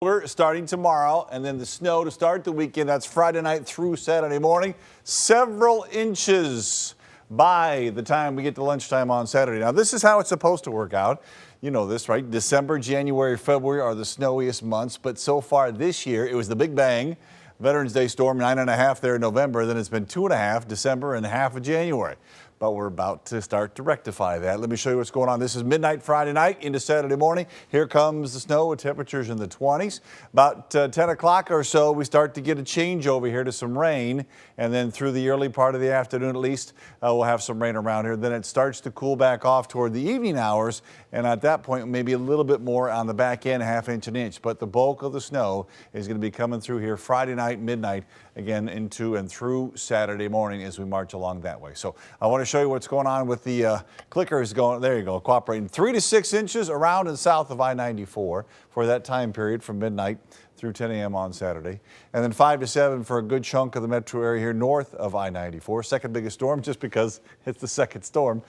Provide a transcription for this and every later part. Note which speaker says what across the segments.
Speaker 1: We're starting tomorrow, and then the snow to start the weekend. That's Friday night through Saturday morning. Several inches by the time we get to lunchtime on Saturday. Now, this is how it's supposed to work out. You know this, right? December, January, February are the snowiest months, but so far this year, it was the Big Bang. Veterans Day storm, 9.5 there in November. Then it's been 2.5 December and half of January. But we're about to start to rectify that. Let me show you what's going on. This is midnight Friday night into Saturday morning. Here comes the snow with temperatures in the 20s. About 10 o'clock or so, we start to get a change over here to some rain. And then through the early part of the afternoon, at least, we'll have some rain around here. Then it starts to cool back off toward the evening hours. And at that point, maybe a little bit more on the back end, ½ inch an inch. But the bulk of the snow is going to be coming through here Friday night, midnight, again into and through Saturday morning as we march along that way. So I want to show you what's going on with the clickers going. There you go, cooperating. 3 to 6 inches around and south of I-94 for that time period from midnight through 10 a.m. on Saturday. And then 5 to 7 for a good chunk of the metro area here north of I-94. Second biggest storm, just because it's the second storm.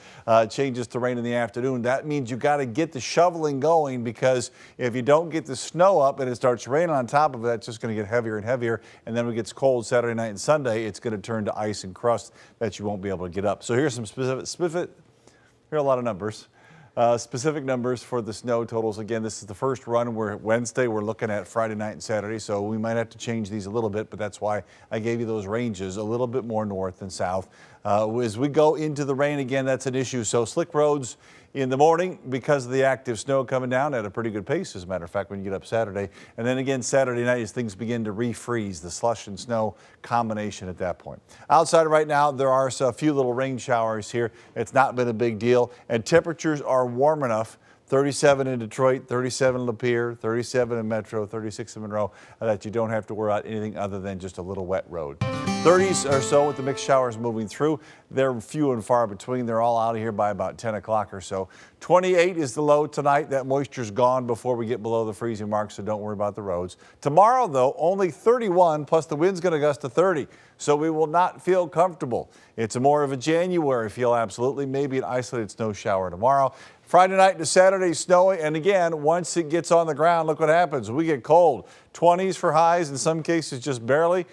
Speaker 1: Changes to rain in the afternoon. That means you got to get the shoveling going, because if you don't get the snow up and it starts raining on top of it, it's just going to get heavier and heavier. And then when it gets cold Saturday night and Sunday, it's going to turn to ice and crust that you won't be able to get up. So here's some here are a lot of numbers. Specific numbers for the snow totals. Again, this is the first run. Wednesday. We're looking at Friday night and Saturday, so we might have to change these a little bit, but that's why I gave you those ranges a little bit more north than south. As we go into the rain again, that's an issue. So slick roads in the morning because of the active snow coming down at a pretty good pace, as a matter of fact, when you get up Saturday. And then again, Saturday night as things begin to refreeze, the slush and snow combination at that point. Outside right now, there are a few little rain showers here. It's not been a big deal, and temperatures are warm enough. 37 in Detroit, 37 in Lapeer, 37 in Metro, 36 in Monroe, that you don't have to worry about anything other than just a little wet road. 30s or so with the mixed showers moving through. They're few and far between. They're all out of here by about 10 o'clock or so. 28 is the low tonight. That moisture's gone before we get below the freezing mark, so don't worry about the roads. Tomorrow, though, only 31, plus the wind's going to gust to 30, so we will not feel comfortable. It's more of a January feel, absolutely. Maybe an isolated snow shower tomorrow. Friday night to Saturday, snowy, and again, once it gets on the ground, look what happens. We get cold. 20s for highs, in some cases just barely.